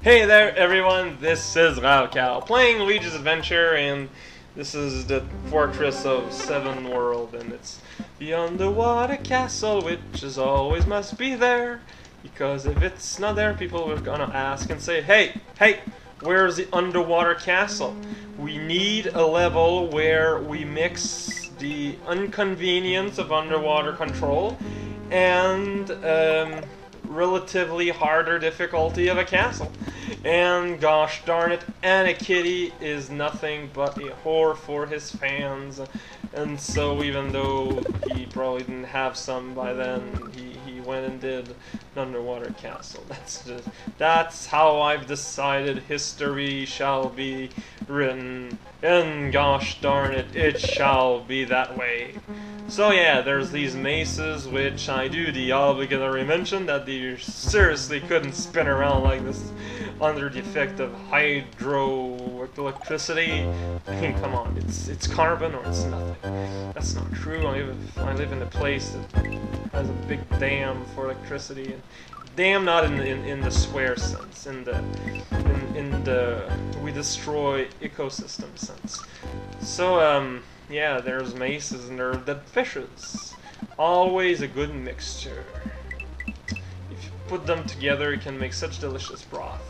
Hey there everyone, this is Raocow, playing Luigi's Adventure, and this is the Fortress of Seven World, and it's the underwater castle, which is always must be there, because if it's not there, people are gonna ask and say, hey, where's the underwater castle? We need a level where we mix the inconvenience of underwater control and relatively harder difficulty of a castle. And gosh darn it, Kitty is nothing but a whore for his fans. And so even though he probably didn't have some by then, he went and did an underwater castle. That's how I've decided history shall be written. And gosh darn it, it shall be that way. So yeah, there's these maces, which I do the obligatory mention that they seriously couldn't spin around like this under the effect of hydroelectricity. I mean, come on, it's carbon or it's nothing. That's not true. I live in a place that has a big dam for electricity, and dam not in the swear sense, in the we destroy ecosystem sense. So yeah, there's maces and there are dead fishes. Always a good mixture. If you put them together, you can make such delicious broth.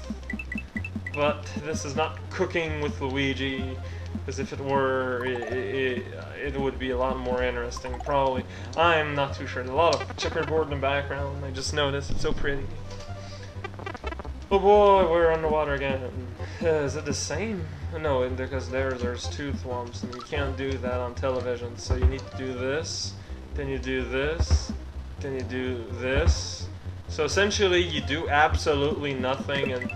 But this is not cooking with Luigi, because if it were, it would be a lot more interesting, probably. I'm not too sure. There's a lot of checkerboard in the background. I just noticed. It's so pretty. Oh boy, we're underwater again. Is it the same? No, because there's two thwomps, and you can't do that on television. So you need to do this, then you do this, then you do this. So essentially, you do absolutely nothing, and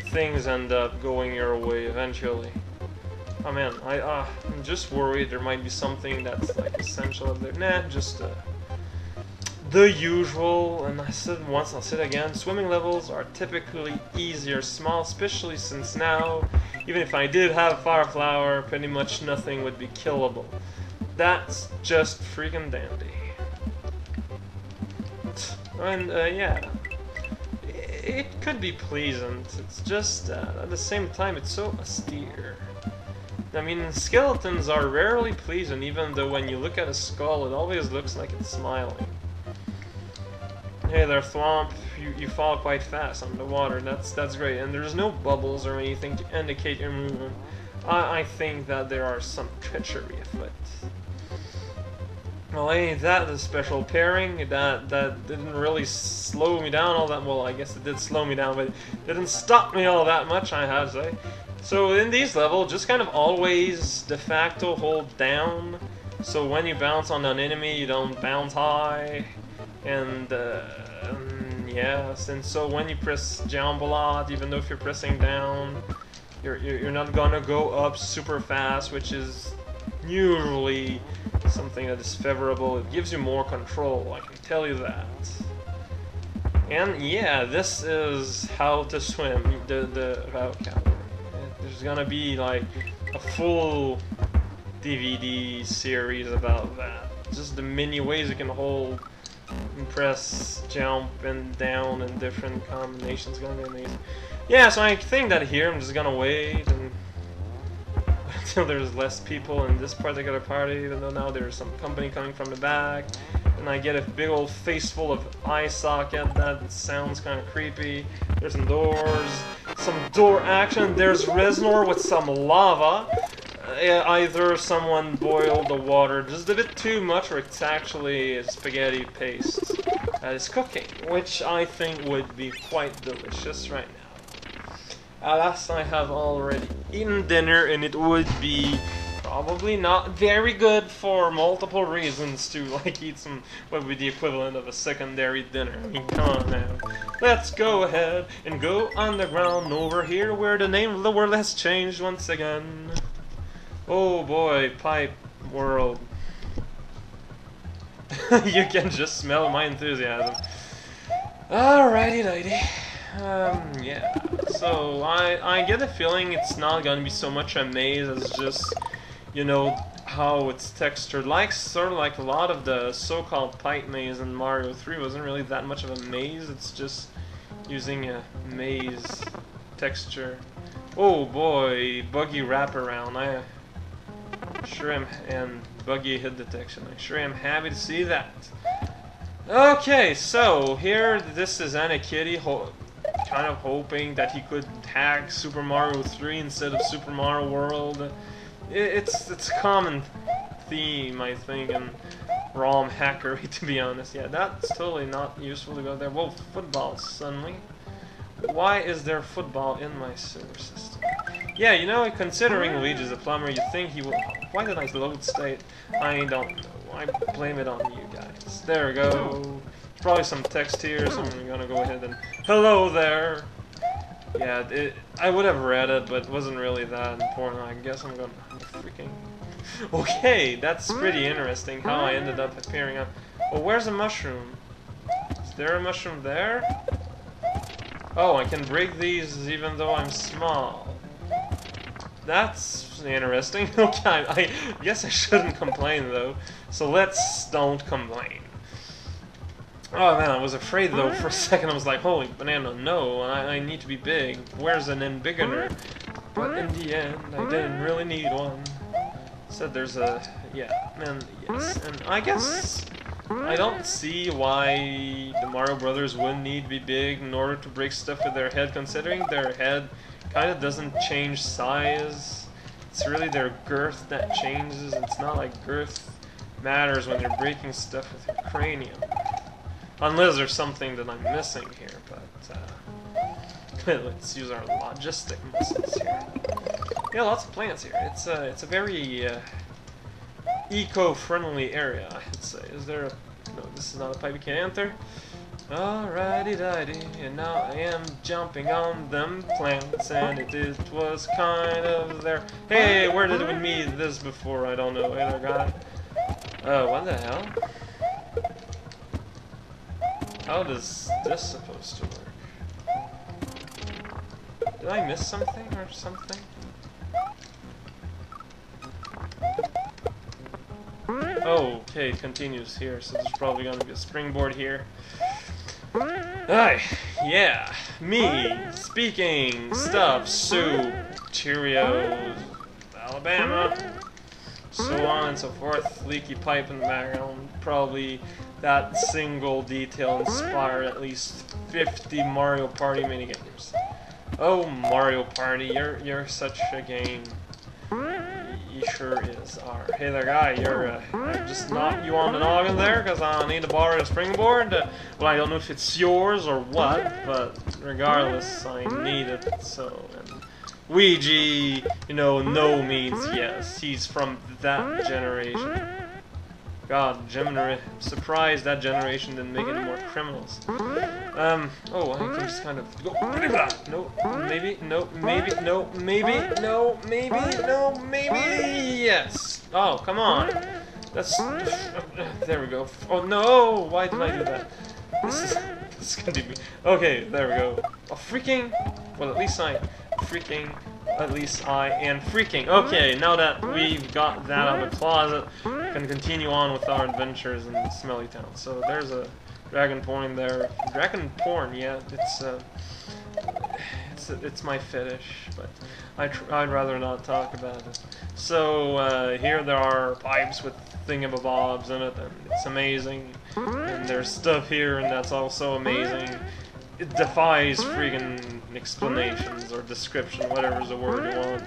things end up going your way eventually. Oh man, I'm just worried there might be something that's like essential up there. Nah, just the usual, and I said once, I'll say it again, swimming levels are typically easier, small, especially since now, even if I did have Fire Flower, pretty much nothing would be killable. That's just freaking dandy. And yeah, it could be pleasant, it's just at the same time it's so austere. I mean, skeletons are rarely pleasant, even though when you look at a skull it always looks like it's smiling. Hey there, Thwomp, you fall quite fast under the water, that's great, and there's no bubbles or anything to indicate your movement. I think that there are some treachery afoot. Well, ain't that the special pairing? That didn't really slow me down all that, well, I guess it did slow me down, but it didn't stop me all that much, I have to say. So in these levels, just kind of always de facto hold down, so when you bounce on an enemy, you don't bounce high. And yes, and so when you press jump a lot, even though if you're pressing down, you're not gonna go up super fast, which is usually something that is favorable. It gives you more control, I can tell you that. And yeah, this is how to swim the Raocow. There's gonna be like a full DVD series about that. Just the many ways you can hold and press jump and down in different combinations. Gonna be amazing. Yeah, so I think that here I'm just gonna wait and until there's less people in this particular party, even though now there's some company coming from the back, and I get a big old face full of eye socket. That sounds kind of creepy. There's some doors, some door action. There's Reznor with some lava. Either someone boiled the water just a bit too much, or it's actually a spaghetti paste that is cooking, which I think would be quite delicious right now. Alas, I have already eaten dinner, and it would be probably not very good for multiple reasons to like eat some what would be the equivalent of a secondary dinner. I mean, come on now. Let's go ahead and go underground over here where the name of the world has changed once again. Oh boy, pipe world. You can just smell my enthusiasm. Alrighty, lady. Yeah. So I get a feeling it's not gonna be so much a maze as just, you know, how it's textured. Like sort of like a lot of the so-called pipe maze in Mario 3 wasn't really that much of a maze. It's just using a maze texture. Oh boy, buggy wraparound. I sure am, and buggy hit detection. I sure am happy to see that. Okay, so here this is Anakitty kind of hoping that he could hack Super Mario 3 instead of Super Mario World. It's a common theme, I think, in ROM hackery, to be honest. Yeah, that's totally not useful to go there. Whoa, football suddenly. Why is there football in my sewer system? Yeah, you know, considering Luigi's a plumber, you'd think he would... Why did I load state? I don't know. I blame it on you guys. There we go. Probably some text here, so I'm gonna go ahead and... Hello there! Yeah, I would have read it, but it wasn't really that important. I guess I'm gonna... Freaking... Okay, that's pretty interesting how I ended up appearing on... Well, where's a mushroom? Is there a mushroom there? Oh, I can break these even though I'm small. That's interesting. Okay, I guess I shouldn't complain though. So let's don't complain. Oh man, I was afraid though for a second. I was like, holy banana, no, I need to be big. Where's an embiggener? But in the end, I didn't really need one. Said there's a... Yeah, man, yes. And I guess... I don't see why the Mario Brothers wouldn't need to be big in order to break stuff with their head, considering their head kind of doesn't change size. It's really their girth that changes. It's not like girth matters when you're breaking stuff with your cranium. Unless there's something that I'm missing here, but let's use our logistic muscles here. Yeah, lots of plants here. It's a very eco-friendly area, I'd say. Is there a... No, this is not a pipe you can enter. Alrighty-dighty, and now I am jumping on them plants, and it was kind of there. Hey, where did we meet this before? I don't know. Either guy. What the hell? How is this supposed to work? Did I miss something or something? Oh, okay, it continues here, so there's probably gonna be a springboard here. Aye, yeah, me, speaking, stuff, soup, Cheerios, Alabama, so on and so forth, leaky pipe in the background, probably that single detail inspired at least 50 Mario Party minigames. Oh, Mario Party, you're such a game. You sure is. Alright, hey there, guy. I just knocked you on the noggin there because I need to borrow a springboard. Well, I don't know if it's yours or what, but regardless, I need it. So, and Luigi, you know, no means yes. He's from that generation. God, I'm surprised that generation didn't make any more criminals. Oh, I can just kind of go. No, maybe, no, maybe, no, maybe, no, maybe, no, maybe, yes. Oh, come on. That's, there we go. Oh no, why did I do that? This is gonna be, okay, there we go. Oh, freaking, well, at least I am freaking. Okay, now that we've got that out of the closet, we can continue on with our adventures in Smelly Town. So there's a dragon porn there. Dragon porn, yeah, it's my fetish, but I'd rather not talk about it. So here there are pipes with thingamabobs in it, and it's amazing. And there's stuff here, and that's also amazing. It defies freaking explanations or description, whatever's the word you want.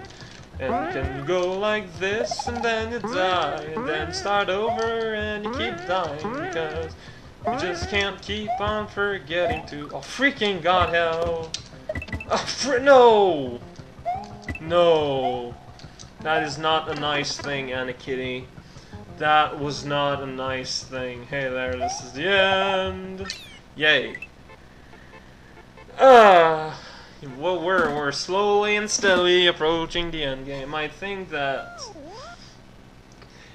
And you can go like this, and then you die, and then start over, and you keep dying, because you just can't keep on forgetting to... Oh, freaking god hell! Oh, no! No! That is not a nice thing, Anakitty. That was not a nice thing. Hey there, this is the end! Yay! Well, we're slowly and steadily approaching the end game. I think that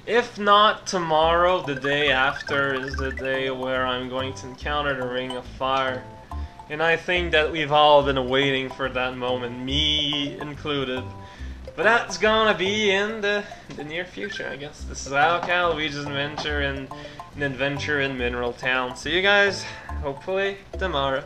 if not tomorrow, the day after is the day where I'm going to encounter the Ring of Fire. And I think that we've all been waiting for that moment, me included. But that's gonna be in the near future, I guess. This is raocow, Luigi's Adventure, and an adventure in Mineral Town. See you guys, hopefully, tomorrow.